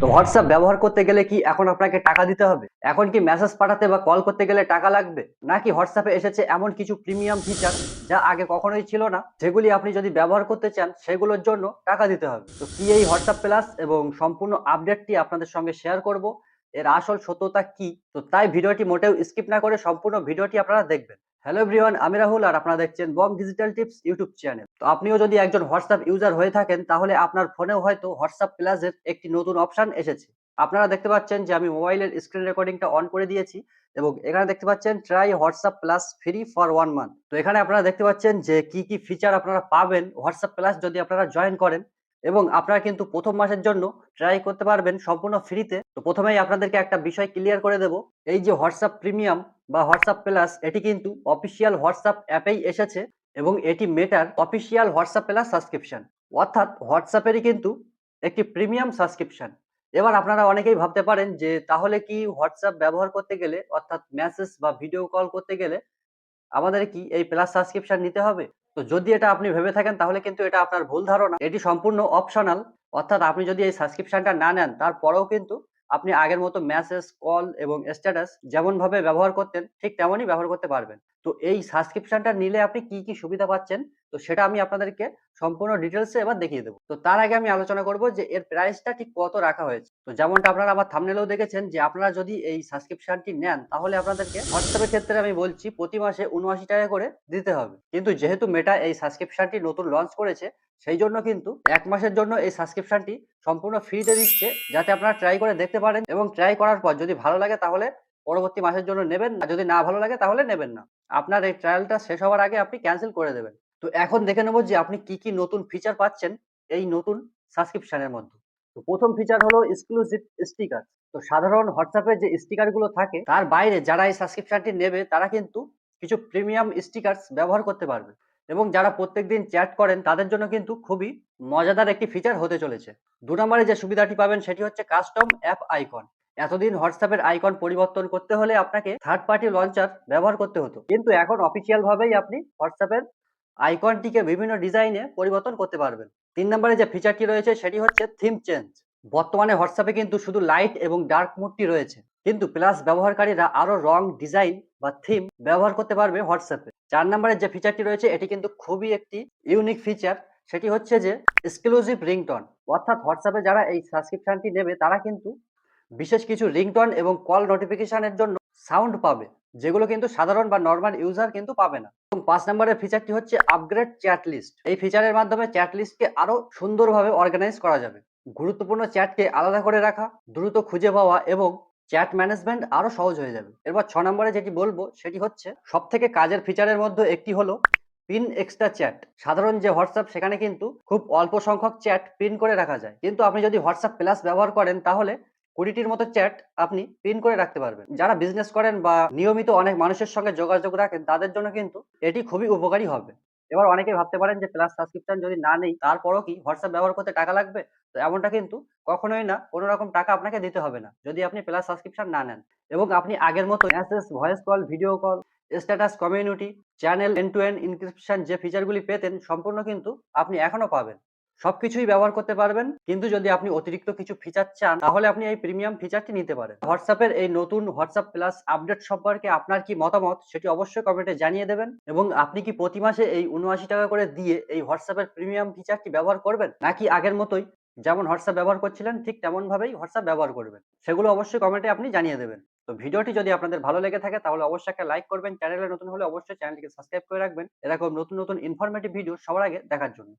তো হোয়াটসঅ্যাপ ব্যবহার করতে গেলে কি এখন আপনাকে টাকা দিতে হবে? এখন কি মেসেজ পাঠাতে বা কল করতে গেলে টাকা লাগবে? নাকি হোয়াটসঅ্যাপে এসেছে এমন কিছু প্রিমিয়াম ফিচার যা আগে কখনোই ছিল না, যেগুলি আপনি যদি ব্যবহার করতে চান সেগুলোর জন্য টাকা দিতে হবে? তো কি এই হোয়াটসঅ্যাপ প্লাস এবং সম্পূর্ণ আপডেটটি আপনাদের সঙ্গে শেয়ার করব। এর আসল সত্যতা কি? তো তাই ভিডিওটি মোটেও স্কিপ না করে সম্পূর্ণ ভিডিওটি আপনারা দেখবেন। হ্যালো এভরিওয়ান, আমি রাহুল আর আপনারা দেখছেন বম ডিজিটাল টিপস ইউটিউব চ্যানেল। তো আপনিও যদি একজন হোয়াটসঅ্যাপ ইউজার হয়ে থাকেন তাহলে আপনার ফোনেও হয়তো হোয়াটসঅ্যাপ প্লাসের একটি নতুন অপশন এসেছে। আপনারা দেখতে পাচ্ছেন যে আমি মোবাইলের স্ক্রিন রেকর্ডিংটা অন করে দিয়েছি এবং এখানে দেখতে পাচ্ছেন try WhatsApp plus free for 1 month. তো এখানে আপনারা দেখতে পাচ্ছেন যে কি কি ফিচার আপনারা পাবেন হোয়াটসঅ্যাপ প্লাস যদি আপনারা জয়েন করেন, এবং আপনারা কিন্তু প্রথম মাসের জন্য ট্রাই করতে পারবেন সম্পূর্ণ ফ্রিতে। তো প্রথমেই আপনাদেরকে একটা বিষয় ক্লিয়ার করে দেব, এই যে হোয়াটসঅ্যাপ প্রিমিয়াম বা হোয়াটসঅ্যাপ প্লাস এটি কিন্তু অফিসিয়াল হোয়াটসঅ্যাপ অ্যাপেই এসেছে এবং এটি মেটার অফিসিয়াল হোয়াটসঅ্যাপ প্লাস সাবস্ক্রিপশন, অর্থাৎ হোয়াটসঅ্যাপেরই কিন্তু একটি প্রিমিয়াম সাবস্ক্রিপশন। এবার আপনারা অনেকেই ভাবতে পারেন যে তাহলে কি হোয়াটসঅ্যাপ ব্যবহার করতে গেলে, অর্থাৎ মেসেজ বা ভিডিও কল করতে গেলে আমাদের কি এই প্লাস সাবস্ক্রিপশন নিতে হবে? তো যদি এটা আপনি ভেবে থাকেন তাহলে কিন্তু এটা আপনার ভুল ধারণা। এটি সম্পূর্ণ অপশনাল, অর্থাৎ আপনি যদি এই সাবস্ক্রিপশনটা না নেন তারপরেও কিন্তু আপনি আগের মতো মেসেজ, কল এবং স্ট্যাটাস যেমনভাবে ব্যবহার করতেন ঠিক তেমনই ব্যবহার করতে পারবেন। তো এই সাবস্ক্রিপশনটা নিলে আপনি কি কি সুবিধা পাচ্ছেন, তো সেটা আমি আপনাদেরকে সম্পূর্ণ ডিটেলসে এবার দেখিয়ে দেবো। তো তার আগে আমি আলোচনা করব যে এর প্রাইসটা ঠিক কত রাখা হয়েছে। তো যেমনটা আপনারা আমার থাম্বনেলেও দেখেছেন যে আপনারা যদি এই সাবস্ক্রিপশনটি নেন তাহলে আপনাদেরকে হোয়াটসঅ্যাপের ক্ষেত্রে আমি বলছি প্রতি মাসে ৭৯ টাকা করে দিতে হবে। কিন্তু যেহেতু মেটা এই সাবস্ক্রিপশনটি নতুন লঞ্চ করেছে সেই জন্য কিন্তু ১ মাসের জন্য এই সাবস্ক্রিপশনটি সম্পূর্ণ ফ্রিতে দিচ্ছে, যাতে আপনারা ট্রাই করে দেখতে পারেন এবং ট্রাই করার পর যদি ভালো লাগে তাহলে পরবর্তী মাসের জন্য নেবেন, আর যদি না ভালো লাগে তাহলে নেবেন না। আপনার এই ট্রায়ালটা শেষ হওয়ার আগে আপনি ক্যানসেল করে দেবেন। তো এখন দেখে নেব যে আপনি কি কি নতুন ফিচার পাচ্ছেন এই নতুন সাবস্ক্রিপশনের মধ্যে। তো প্রথম ফিচার হলো এক্সক্লুসিভ স্টিকার। তো সাধারণ হোয়াটসঅ্যাপে যে স্টিকার গুলো থাকে তার বাইরে যারা এই সাবস্ক্রিপশনটি নেবে তারা কিন্তু কিছু প্রিমিয়াম স্টিকার্স ব্যবহার করতে পারবে, এবং যারা প্রত্যেকদিন চ্যাট করেন তাদের জন্য কিন্তু খুবই মজাদার একটি ফিচার হতে চলেছে। ২ নম্বরে যে সুবিধাটি পাবেন সেটি হচ্ছে কাস্টম অ্যাপ আইকন। এতদিন হোয়াটসঅ্যাপের আইকন পরিবর্তন করতে হলে আপনাকে থার্ড পার্টি লঞ্চার ব্যবহার করতে হতো, কিন্তু এখন অফিসিয়াল ভাবেই আপনি হোয়াটসঅ্যাপের আইকনটিকে বিভিন্ন ডিজাইনে পরিবর্তন করতে পারবেন। ৩ নম্বরে যে ফিচারটি রয়েছে সেটি হচ্ছে থিম চেঞ্জ। বর্তমানে হোয়াটসঅ্যাপে কিন্তু শুধু লাইট এবং ডার্ক মোডটি রয়েছে, কিন্তু প্লাস ব্যবহারকারীরা আরো রং, ডিজাইন বা থিম ব্যবহার করতে পারবে হোয়াটসঅ্যাপে। ৪ নম্বরের যে ফিচারটি রয়েছে এটি কিন্তু খুবই একটি ইউনিক ফিচার, সেটি হচ্ছে যে এক্সক্লুসিভ রিংটোন। অর্থাৎ হোয়াটসঅ্যাপে যারা এই সাবস্ক্রিপশনটি নেবে তারা কিন্তু বিশেষ কিছু রিংটোন এবং কল নোটিফিকেশনের জন্য সাউন্ড পাবে, যেগুলো কিন্তু সাধারণ বা নর্মাল ইউজার কিন্তু পাবে না। এবং ৫ নম্বরের ফিচারটি হচ্ছে আপগ্রেড চ্যাট লিস্ট। এই ফিচারের মাধ্যমে চ্যাট লিস্টকে আরো সুন্দরভাবে অর্গানাইজ করা যাবে। গুরুত্বপূর্ণ চ্যাটকে আলাদা করে রাখা, দ্রুত খুঁজে পাওয়া এবং চ্যাট ম্যানেজমেন্ট আরো সহজ হয়ে যাবে। এরপর ৬ নম্বরে যেটি বলবো সেটি হচ্ছে সব থেকে কাজের ফিচারের মধ্যে একটি হলো পিন এক্সট্রা চ্যাট। সাধারণ যে হোয়াটসঅ্যাপ সেখানে কিন্তু খুব অল্প সংখ্যক চ্যাট পিন করে রাখা যায়, কিন্তু আপনি যদি হোয়াটসঅ্যাপ প্লাস ব্যবহার করেন তাহলে ২০টির মতো চ্যাট আপনি পিন করে রাখতে পারবেন। যারা বিজনেস করেন বা নিয়মিত অনেক মানুষের সঙ্গে যোগাযোগ রাখেন তাদের জন্য কিন্তু এটি খুবই উপকারী হবে। এবার অনেকে ভাবতে পারেন যে প্লাস সাবস্ক্রিপশন যদি না নেই তারপরও কি হোয়াটসঅ্যাপ ব্যবহার করতে টাকা লাগবে? তো এমনটা কিন্তু কখনোই না, কোনো রকম টাকা আপনাকে দিতে হবে না যদি আপনি প্লাস সাবস্ক্রিপশন না নেন, এবং আপনি আগের মতো message, voice call, video call, status, community, channel, end to end encryption যে ফিচারগুলি পেতেন সম্পূর্ণ কিন্তু আপনি এখনো পাবেন। সবকিছুই ব্যবহার করতে পারবেন, কিন্তু যদি আপনি অতিরিক্ত কিছু ফিচার চান তাহলে আপনি এই প্রিমিয়াম ফিচারটি নিতে পারেন। হোয়াটসঅ্যাপের এই নতুন হোয়াটসঅ্যাপ প্লাস আপডেট সম্পর্কে আপনার কি মতামত সেটি অবশ্যই কমেন্টে জানিয়ে দেবেন, এবং আপনি কি প্রতি মাসে এই ৭৯ টাকা করে দিয়ে এই হোয়াটসঅ্যাপের প্রিমিয়াম ফিচারটি ব্যবহার করবেন, নাকি আগের মতোই যেমন হোয়াটসঅ্যাপ ব্যবহার করছিলেন ঠিক তেমন ভাবেই হোয়াটসঅ্যাপ ব্যবহার করবেন? সেগুলো অবশ্যই কমেন্টে আপনি জানিয়ে দেবেন। তো ভিডিওটি যদি আপনাদের ভালো লেগে থাকে তাহলে অবশ্যই একটা লাইক করবেন, চ্যানেলে নতুন হলে অবশ্যই চ্যানেলটিকে সাবস্ক্রাইব করে রাখবেন এরকম নতুন নতুন ইনফরমেটিভ ভিডিও সবার আগে দেখার জন্য।